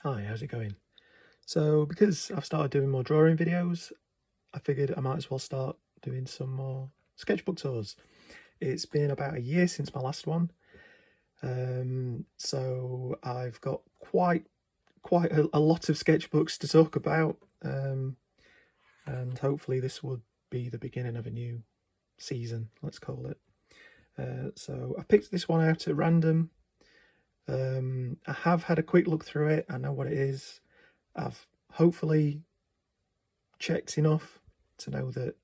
Hi, how's it going? So, because I've started doing more drawing videos, I figured I might as well start doing some more sketchbook tours. It's been about a year since my last one, so I've got quite a lot of sketchbooks to talk about, and hopefully this would be the beginning of a new season, let's call it. So I picked this one out at random. I have had a quick look through it. I know what it is. I've hopefully checked enough to know that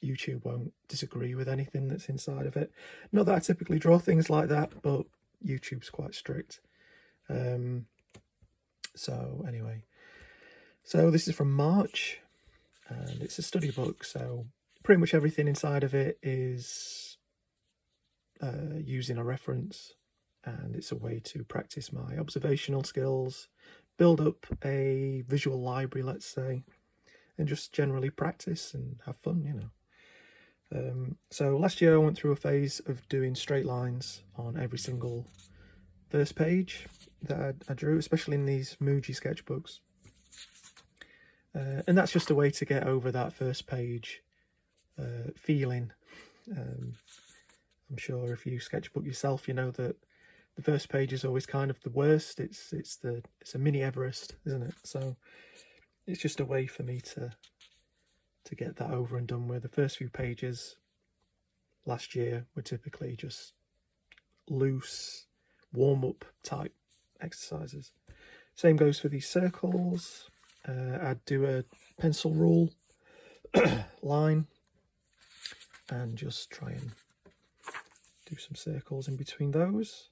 YouTube won't disagree with anything that's inside of it. Not that I typically draw things like that, but YouTube's quite strict. So anyway, so this is from March, and it's a study book, so pretty much everything inside of it is using a reference, and it's a way to practice my observational skills, build up a visual library, let's say, and just generally practice and have fun, you know. So last year I went through a phase of doing straight lines on every single first page that I drew, especially in these Muji sketchbooks. And that's just a way to get over that first page feeling. I'm sure if you sketchbook yourself, you know that the first page is always kind of the worst. It's a mini Everest, isn't it? So it's just a way for me to get that over and done with. The first few pages last year were typically just loose warm-up type exercises. Same goes for these circles. I'd do a pencil rule line and just try and do some circles in between those.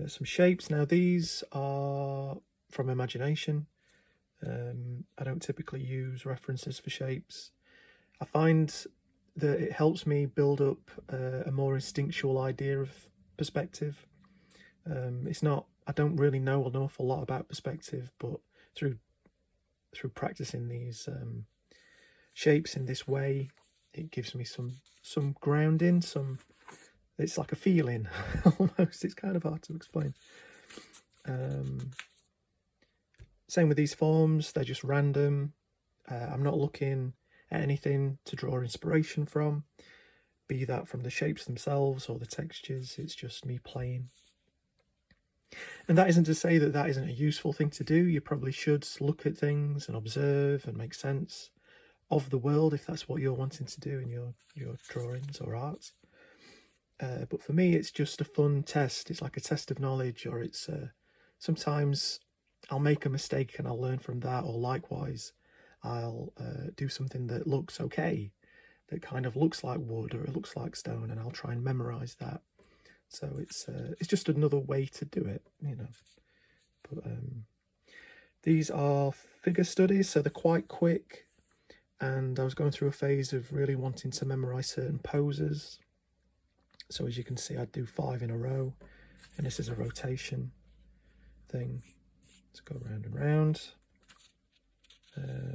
Some shapes. Now these are from imagination. I don't typically use references for shapes. I find that it helps me build up a more instinctual idea of perspective. I don't really know an awful lot about perspective, but through practicing these shapes in this way, it gives me some grounding, it's like a feeling almost. It's kind of hard to explain. Same with these forms, they're just random. I'm not looking at anything to draw inspiration from, be that from the shapes themselves or the textures. It's just me playing. And that isn't to say that that isn't a useful thing to do. You probably should look at things and observe and make sense of the world if that's what you're wanting to do in your drawings or art. But for me, it's just a fun test. It's like a test of knowledge, or it's sometimes I'll make a mistake and I'll learn from that, or likewise, I'll do something that looks okay, that kind of looks like wood or it looks like stone, and I'll try and memorize that. So it's just another way to do it, you know. But these are figure studies, so they're quite quick, and I was going through a phase of really wanting to memorize certain poses. So as you can see, I'd do 5 in a row, and this is a rotation thing. Let's go round and round.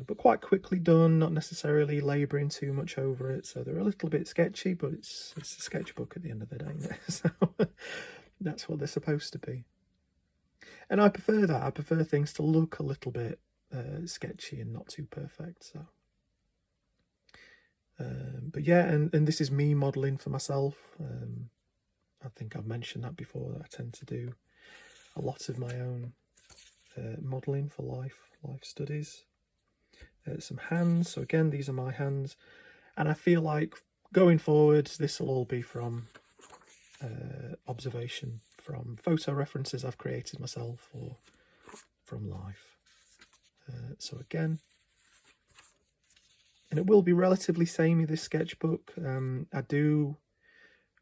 But quite quickly done, not necessarily labouring too much over it. So they're a little bit sketchy, but it's a sketchbook at the end of the day. So that's what they're supposed to be. And I prefer that. I prefer things to look a little bit sketchy and not too perfect. So, but yeah, and this is me modelling for myself. I think I've mentioned that before, that I tend to do a lot of my own modelling for life studies. Some hands, so again, these are my hands, and I feel like going forward this will all be from observation, from photo references I've created myself, or from life. So again, and it will be relatively samey, this sketchbook. I do,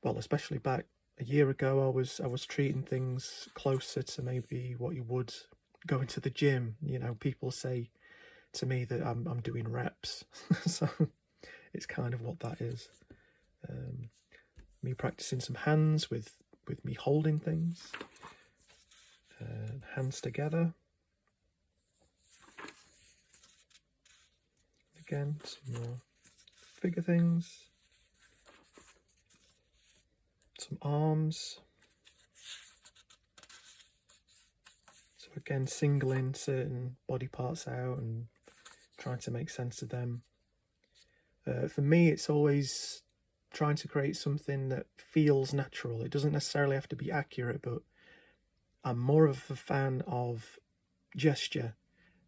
well, especially back a year ago, I was treating things closer to maybe what you would going to the gym. You know, people say to me that I'm doing reps. So it's kind of what that is. Me practicing some hands with me holding things, hands together. Again, some more figure things, some arms, some again, singling certain body parts out and trying to make sense of them. For me, it's always trying to create something that feels natural. It doesn't necessarily have to be accurate, but I'm more of a fan of gesture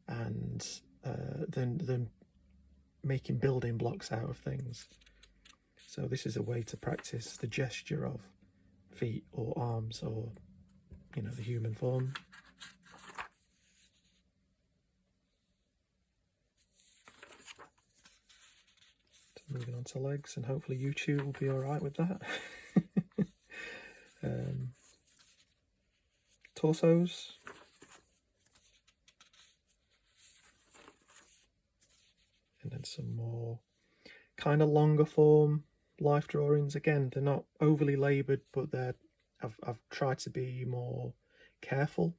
and than making building blocks out of things. So this is a way to practice the gesture of feet or arms or, you know, the human form. Moving on to legs, and hopefully YouTube will be alright with that. Torsos. And then some more kind of longer form life drawings. Again, they're not overly laboured, but I've tried to be more careful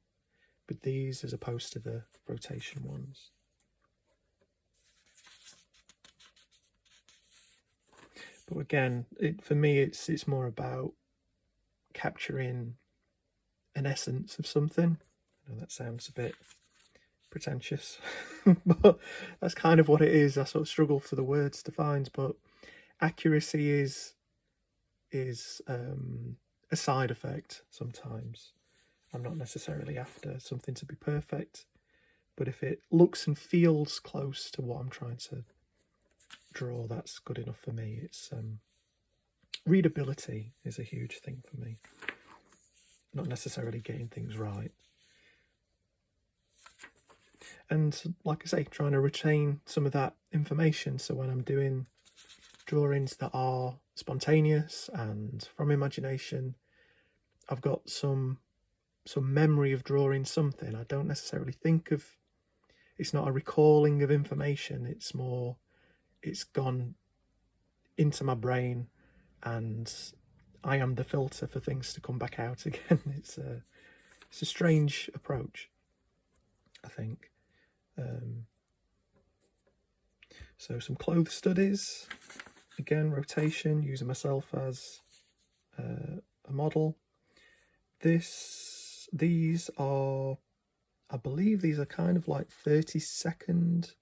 with these as opposed to the rotation ones. But again, for me, it's more about capturing an essence of something. I know that sounds a bit pretentious, but that's kind of what it is. I sort of struggle for the words to find, but accuracy is a side effect sometimes. I'm not necessarily after something to be perfect, but if it looks and feels close to what I'm trying to draw, that's good enough for me. It's readability is a huge thing for me, not necessarily getting things right. And like I say, trying to retain some of that information, so when I'm doing drawings that are spontaneous and from imagination, I've got some memory of drawing something. I don't necessarily think of, it's not a recalling of information, it's more, it's gone into my brain and I am the filter for things to come back out again. It's a strange approach, I think. So some clothes studies, again, rotation, using myself as a model. These are, I believe these are kind of like 30-second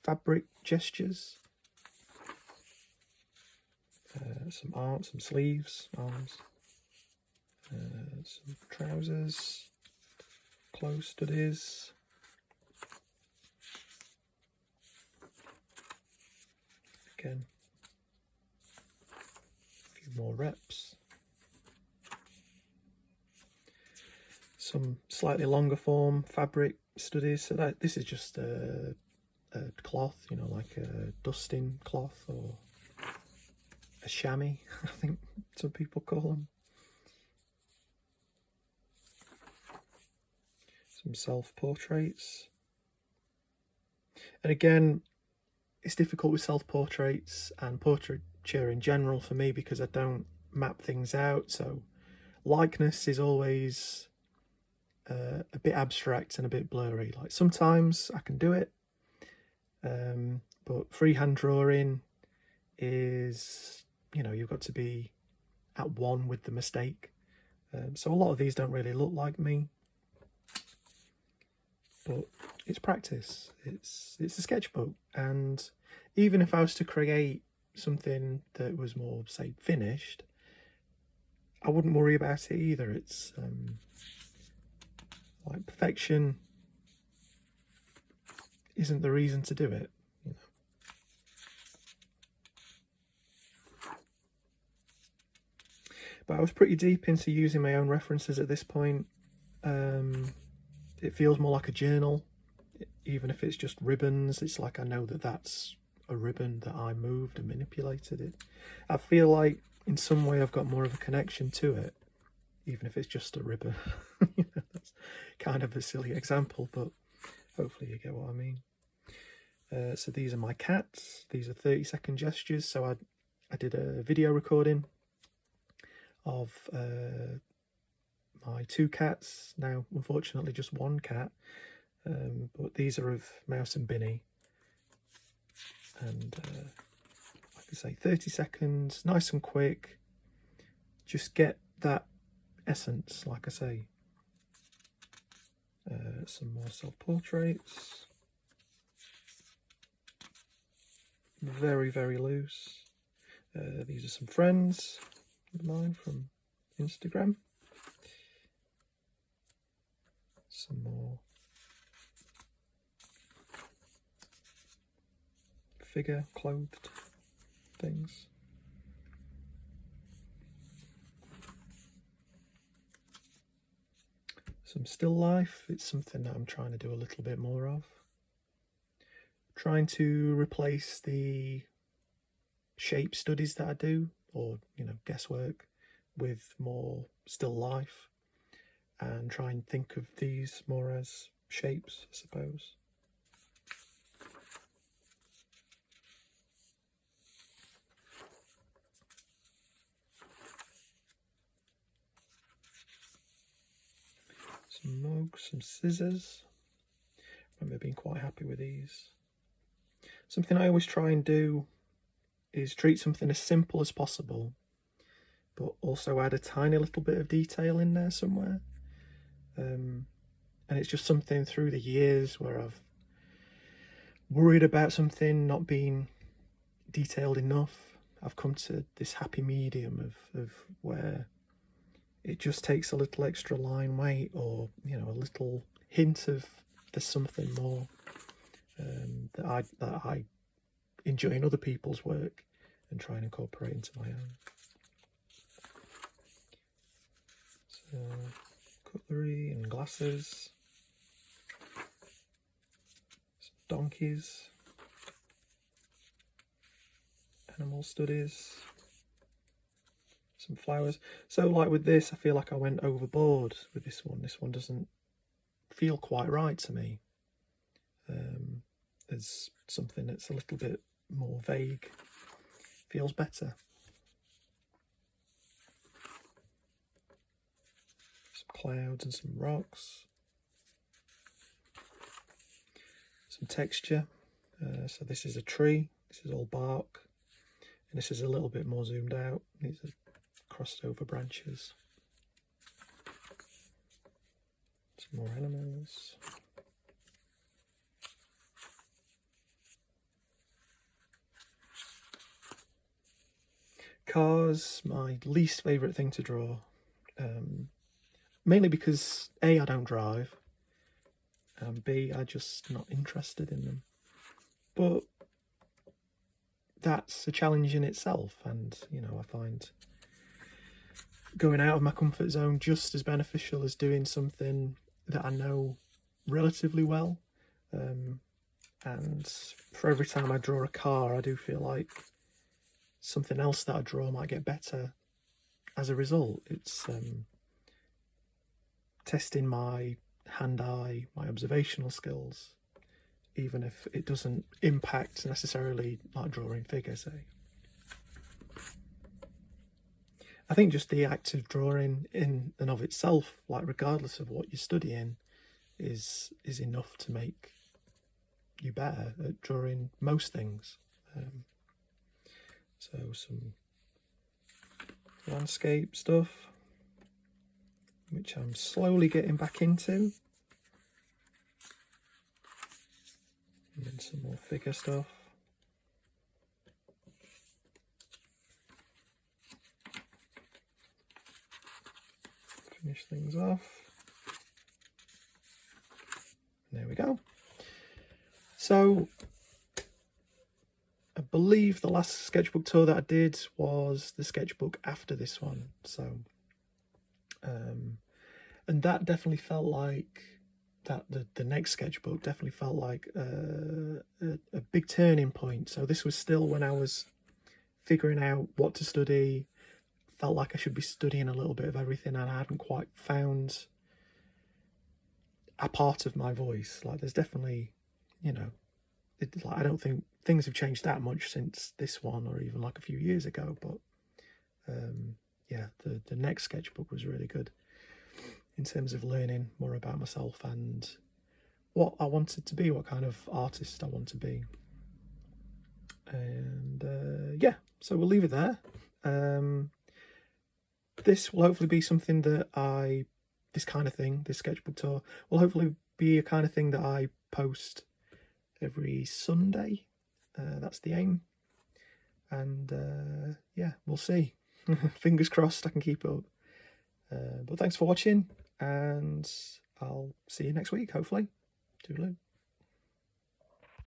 fabric gestures. Some sleeves, arms, some trousers, clothes studies. Again, a few more reps. Some slightly longer form fabric studies. So this is just a cloth, you know, like a dusting cloth or a chamois, I think some people call them. Some self-portraits. And again, it's difficult with self-portraits and portraiture in general for me because I don't map things out. So likeness is always a bit abstract and a bit blurry. Like sometimes I can do it, but freehand drawing is, you know, you've got to be at one with the mistake. So a lot of these don't really look like me, but it's practice. It's a sketchbook, and even if I was to create something that was more, say, finished, I wouldn't worry about it either. It's like perfection isn't the reason to do it, you know. But I was pretty deep into using my own references at this point. It feels more like a journal, even if it's just ribbons. It's like I know that that's a ribbon that I moved and manipulated it. I feel like in some way I've got more of a connection to it, even if it's just a ribbon. You know, that's kind of a silly example, but hopefully you get what I mean. So these are my cats. These are 30-second gestures. So I did a video recording of my two cats. Now, unfortunately, just one cat. But these are of Mouse and Binny. And like I say, 30 seconds, nice and quick. Just get that essence, like I say. Some more self-portraits. Very, very loose. These are some friends of mine from Instagram. Some more figure clothed things. Some still life. It's something that I'm trying to do a little bit more of. Trying to replace the shape studies that I do, or guesswork, with more still life, and try and think of these more as shapes, I suppose. Some mugs, some scissors. I remember being quite happy with these. Something I always try and do is treat something as simple as possible, but also add a tiny little bit of detail in there somewhere. And it's just something through the years where I've worried about something not being detailed enough. I've come to this happy medium of where it just takes a little extra line weight, or a little hint of there's something more that I enjoy in other people's work and try and incorporate into my own. So, cutlery and glasses, some donkeys, animal studies, some flowers. So like with this, I feel like I went overboard with this one. This one doesn't feel quite right to me. There's something that's a little bit more vague. Feels better. Some clouds and some rocks. Some texture. So this is a tree. This is all bark. And this is a little bit more zoomed out. These are crossed over branches. Some more animals. Cars, my least favourite thing to draw. Mainly because A, I don't drive, and B, I'm just not interested in them. But that's a challenge in itself, and I find going out of my comfort zone just as beneficial as doing something that I know relatively well. And for every time I draw a car, I do feel like something else that I draw might get better as a result. It's testing my hand-eye, my observational skills, even if it doesn't impact necessarily like drawing figures, say. I think just the act of drawing in and of itself, like regardless of what you're studying, is enough to make you better at drawing most things. So some landscape stuff, which I'm slowly getting back into. And then some more figure stuff. Finish things off. And there we go. So I believe the last sketchbook tour that I did was the sketchbook after this one. So, and that definitely felt like that the next sketchbook definitely felt like a big turning point. So this was still when I was figuring out what to study. Felt like I should be studying a little bit of everything, and I hadn't quite found a part of my voice. Like there's definitely, I don't think things have changed that much since this one, or even like a few years ago. But yeah, the next sketchbook was really good in terms of learning more about myself and what I wanted to be, what kind of artist I want to be. And yeah, so we'll leave it there. This will hopefully be something that I this kind of thing, this sketchbook tour, will hopefully be a kind of thing that I post every Sunday. That's the aim. And yeah, we'll see. Fingers crossed I can keep it up. But thanks for watching, and I'll see you next week, hopefully. Toodaloo.